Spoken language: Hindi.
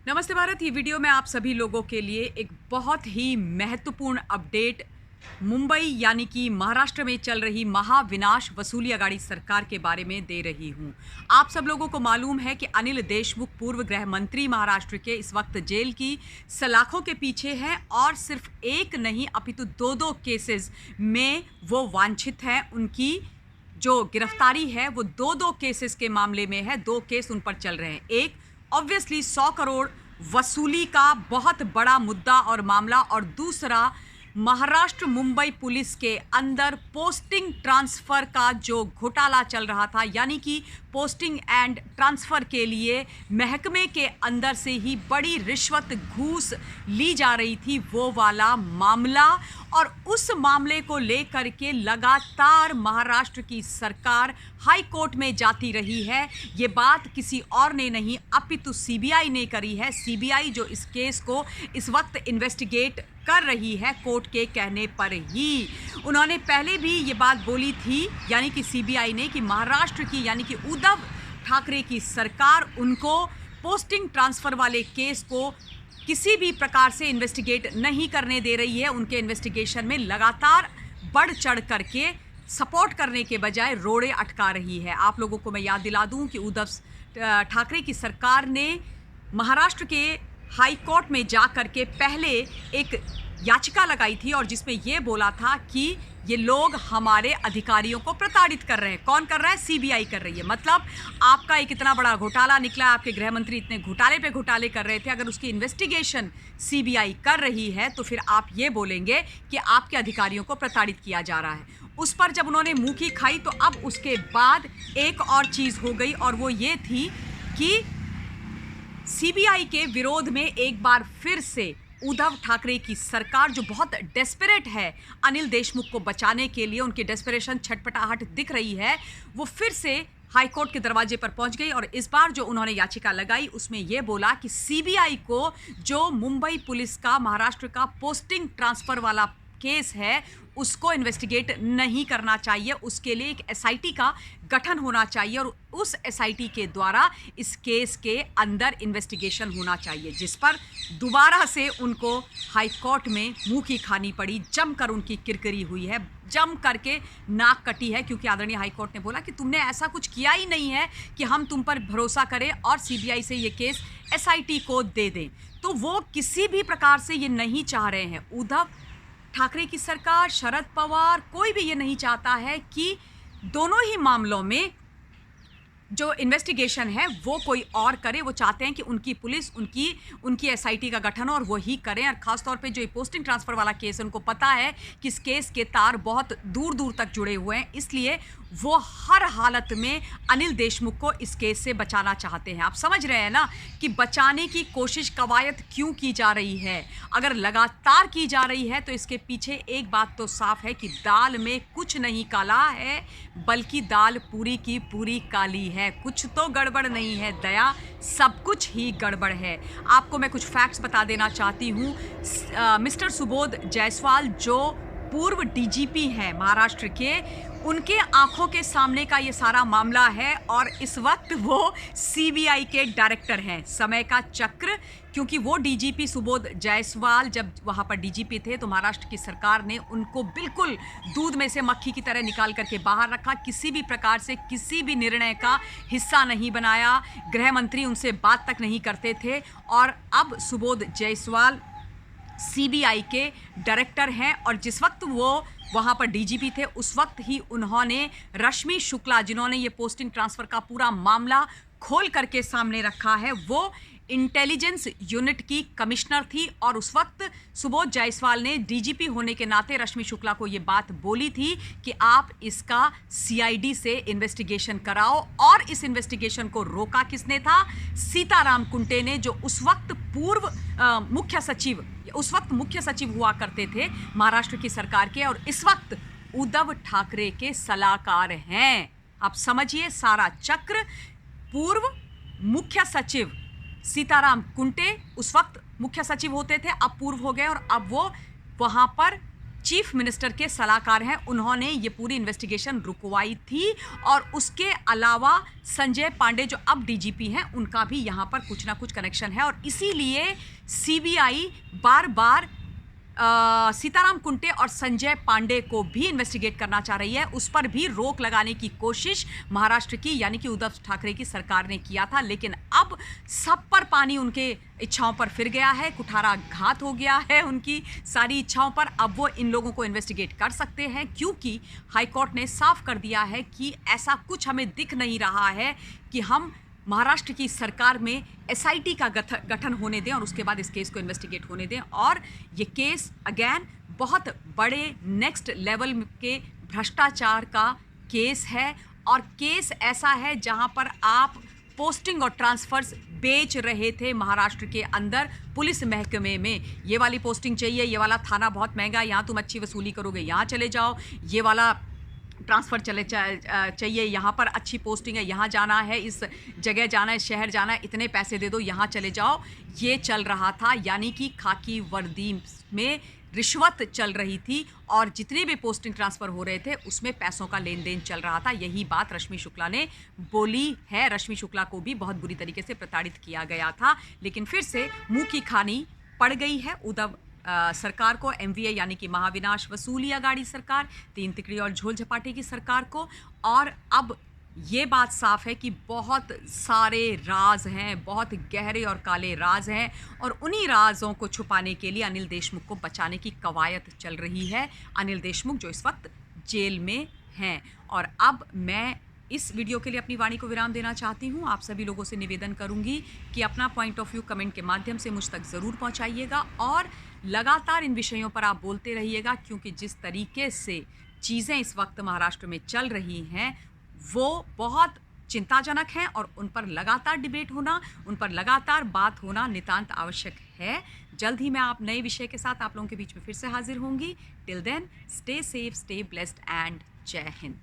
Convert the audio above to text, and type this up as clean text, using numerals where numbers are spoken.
नमस्ते भारत। ये वीडियो में आप सभी लोगों के लिए एक बहुत ही महत्वपूर्ण अपडेट मुंबई यानी कि महाराष्ट्र में चल रही महाविनाश वसूली अघाड़ी सरकार के बारे में दे रही हूं। आप सब लोगों को मालूम है कि अनिल देशमुख पूर्व गृह मंत्री महाराष्ट्र के इस वक्त जेल की सलाखों के पीछे हैं और सिर्फ एक नहीं अपितु दो केसेस में वो वांछित हैं। उनकी जो गिरफ्तारी है वो दो केसेस के मामले में है। 2 केस उन पर चल रहे हैं। एक ऑब्वियसली 100 करोड़ वसूली का बहुत बड़ा मुद्दा और मामला, और दूसरा महाराष्ट्र मुंबई पुलिस के अंदर पोस्टिंग ट्रांसफ़र का जो घोटाला चल रहा था, यानी कि पोस्टिंग एंड ट्रांसफ़र के लिए महकमे के अंदर से ही बड़ी रिश्वत घूस ली जा रही थी, वो वाला मामला। और उस मामले को लेकर के लगातार महाराष्ट्र की सरकार हाई कोर्ट में जाती रही है। ये बात किसी और ने नहीं अपितु सीबीआई ने करी है। सीबीआई जो इस केस को इस वक्त इन्वेस्टिगेट कर रही है कोर्ट के कहने पर ही। उन्होंने पहले भी ये बात बोली थी, यानी कि सीबीआई ने, कि महाराष्ट्र की यानी कि उद्धव ठाकरे की सरकार उनको पोस्टिंग ट्रांसफ़र वाले केस को किसी भी प्रकार से इन्वेस्टिगेट नहीं करने दे रही है। उनके इन्वेस्टिगेशन में लगातार बढ़ चढ़ करके सपोर्ट करने के बजाय रोड़े अटका रही है। आप लोगों को मैं याद दिला दूं कि उद्धव ठाकरे की सरकार ने महाराष्ट्र के हाई कोर्ट में जा कर के पहले एक याचिका लगाई थी और जिसमें ये बोला था कि ये लोग हमारे अधिकारियों को प्रताड़ित कर रहे हैं। कौन कर रहा है? सीबीआई कर रही है। मतलब आपका एक इतना बड़ा घोटाला निकला, आपके गृह मंत्री इतने घोटाले पे घोटाले कर रहे थे, अगर उसकी इन्वेस्टिगेशन सीबीआई कर रही है तो फिर आप ये बोलेंगे कि आपके अधिकारियों को प्रताड़ित किया जा रहा है। उस पर जब उन्होंने मुँह की खाई तो अब उसके बाद एक और चीज़ हो गई, और वो ये थी कि सीबीआई के विरोध में एक बार फिर से उद्धव ठाकरे की सरकार, जो बहुत डेस्परेट है अनिल देशमुख को बचाने के लिए, उनकी डेस्परेशन छटपटाहट दिख रही है, वो फिर से हाईकोर्ट के दरवाजे पर पहुंच गई। और इस बार जो उन्होंने याचिका लगाई उसमें यह बोला कि सीबीआई को जो मुंबई पुलिस का महाराष्ट्र का पोस्टिंग ट्रांसफ़र वाला केस है उसको इन्वेस्टिगेट नहीं करना चाहिए, उसके लिए एक एसआईटी का गठन होना चाहिए और उस एसआईटी के द्वारा इस केस के अंदर इन्वेस्टिगेशन होना चाहिए, जिस पर दोबारा से उनको हाई कोर्ट में मुंह की खानी पड़ी। जमकर उनकी किरकिरी हुई है, जम करके नाक कटी है, क्योंकि आदरणीय हाई कोर्ट ने बोला कि तुमने ऐसा कुछ किया ही नहीं है कि हम तुम पर भरोसा करें और सीबीआई से ये केस एसआईटी को दे दें। तो वो किसी भी प्रकार से ये नहीं चाह रहे हैं। उद्धव ठाकरे की सरकार, शरद पवार, कोई भी ये नहीं चाहता है कि दोनों ही मामलों में जो इन्वेस्टिगेशन है वो कोई और करे। वो चाहते हैं कि उनकी पुलिस, उनकी एसआईटी का गठन हो और वो ही करें। और ख़ासतौर पे जो ये पोस्टिंग ट्रांसफ़र वाला केस है, उनको पता है कि इस केस के तार बहुत दूर दूर तक जुड़े हुए हैं, इसलिए वो हर हालत में अनिल देशमुख को इस केस से बचाना चाहते हैं। आप समझ रहे हैं ना कि बचाने की कोशिश, कवायद क्यों की जा रही है। अगर लगातार की जा रही है तो इसके पीछे एक बात तो साफ है कि दाल में कुछ नहीं काला है, बल्कि दाल पूरी की पूरी काली है। कुछ तो गड़बड़ नहीं है दया, सब कुछ ही गड़बड़ है। आपको मैं कुछ फैक्ट्स बता देना चाहती हूँ। मिस्टर सुबोध जायसवाल जो पूर्व डीजीपी हैं महाराष्ट्र के, उनके आंखों के सामने का ये सारा मामला है और इस वक्त वो सीबीआई के डायरेक्टर हैं। समय का चक्र, क्योंकि वो डीजीपी सुबोध जायसवाल जब वहाँ पर डीजीपी थे तो महाराष्ट्र की सरकार ने उनको बिल्कुल दूध में से मक्खी की तरह निकाल करके बाहर रखा। किसी भी प्रकार से किसी भी निर्णय का हिस्सा नहीं बनाया, गृह मंत्री उनसे बात तक नहीं करते थे। और अब सुबोध जायसवाल सीबीआई के डायरेक्टर हैं और जिस वक्त वो वहाँ पर डीजीपी थे उस वक्त ही उन्होंने रश्मि शुक्ला, जिन्होंने ये पोस्टिंग ट्रांसफ़र का पूरा मामला खोल करके सामने रखा है, वो इंटेलिजेंस यूनिट की कमिश्नर थी। और उस वक्त सुबोध जायसवाल ने डीजीपी होने के नाते रश्मि शुक्ला को ये बात बोली थी कि आप इसका सीआईडी से इन्वेस्टिगेशन कराओ। और इस इन्वेस्टिगेशन को रोका किसने था? सीताराम कुंटे ने, जो उस वक्त पूर्व मुख्य सचिव, उस वक्त मुख्य सचिव हुआ करते थे महाराष्ट्र की सरकार के, और इस वक्त उद्धव ठाकरे के सलाहकार हैं। आप समझिए सारा चक्र। पूर्व मुख्य सचिव सीताराम कुंटे उस वक्त मुख्य सचिव होते थे, अब पूर्व हो गए और अब वो वहाँ पर चीफ मिनिस्टर के सलाहकार हैं, उन्होंने ये पूरी इन्वेस्टिगेशन रुकवाई थी। और उसके अलावा संजय पांडे जो अब डीजीपी हैं, उनका भी यहाँ पर कुछ ना कुछ कनेक्शन है और इसीलिए सीबीआई बार बार सीताराम कुंटे और संजय पांडे को भी इन्वेस्टिगेट करना चाह रही है। उस पर भी रोक लगाने की कोशिश महाराष्ट्र की यानी कि उद्धव ठाकरे की सरकार ने किया था, लेकिन अब सब पर पानी उनके इच्छाओं पर फिर गया है, कुठाराघात हो गया है उनकी सारी इच्छाओं पर। अब वो इन लोगों को इन्वेस्टिगेट कर सकते हैं क्योंकि हाईकोर्ट ने साफ कर दिया है कि ऐसा कुछ हमें दिख नहीं रहा है कि हम महाराष्ट्र की सरकार में एसआईटी का गठन होने दें और उसके बाद इस केस को इन्वेस्टिगेट होने दें। और ये केस अगेन बहुत बड़े नेक्स्ट लेवल के भ्रष्टाचार का केस है और केस ऐसा है जहां पर आप पोस्टिंग और ट्रांसफर्स बेच रहे थे महाराष्ट्र के अंदर पुलिस महकमे में। ये वाली पोस्टिंग चाहिए, ये वाला थाना बहुत महंगा है, यहाँ तुम अच्छी वसूली करोगे, यहाँ चले जाओ, ये वाला ट्रांसफ़र चाहिए, यहाँ पर अच्छी पोस्टिंग है, यहाँ जाना है, इस जगह जाना है, शहर जाना है, इतने पैसे दे दो, यहाँ चले जाओ। ये चल रहा था, यानी कि खाकी वर्दी में रिश्वत चल रही थी और जितने भी पोस्टिंग ट्रांसफ़र हो रहे थे उसमें पैसों का लेन देन चल रहा था। यही बात रश्मि शुक्ला ने बोली है। रश्मि शुक्ला को भी बहुत बुरी तरीके से प्रताड़ित किया गया था, लेकिन फिर से मुंह की खानी पड़ गई है उद्धव सरकार को, एमवीए यानी कि महाविनाश वसूली अगाड़ी सरकार, तीन तिकड़ी और झोल झपाटे की सरकार को। और अब ये बात साफ है कि बहुत सारे राज हैं, बहुत गहरे और काले राज हैं और उन्हीं राजों को छुपाने के लिए अनिल देशमुख को बचाने की कवायद चल रही है। अनिल देशमुख जो इस वक्त जेल में हैं। और अब मैं इस वीडियो के लिए अपनी वाणी को विराम देना चाहती हूँ। आप सभी लोगों से निवेदन करूँगी कि अपना पॉइंट ऑफ व्यू कमेंट के माध्यम से मुझ तक ज़रूर पहुँचाइएगा और लगातार इन विषयों पर आप बोलते रहिएगा, क्योंकि जिस तरीके से चीज़ें इस वक्त महाराष्ट्र में चल रही हैं वो बहुत चिंताजनक हैं और उन पर लगातार डिबेट होना, उन पर लगातार बात होना नितांत आवश्यक है। जल्द ही मैं आप नए विषय के साथ आप लोगों के बीच में फिर से हाजिर होंगी। Till then stay safe, stay blessed and जय हिंद।